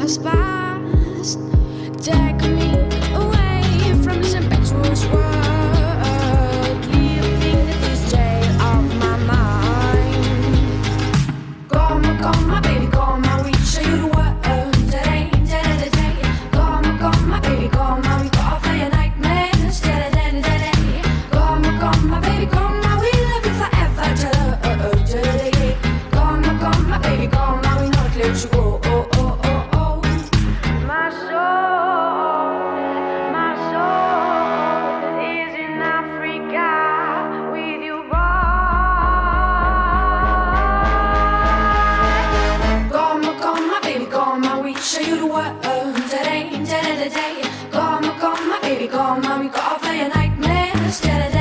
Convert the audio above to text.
has passed. Take me away from this impetuous world, leaving this jail of my mind. Come on, baby, come on, we show you the world today, today. Come on, baby, come on, we go off for your nightmares today. Come on, baby, come on, we love you forever today. Come on, baby, come on, we know it lets you go. My soul is in Africa with you, boy. Come on, baby, come on, we show you the world today, today. Come on, baby, come on, we go off for your nightmares today.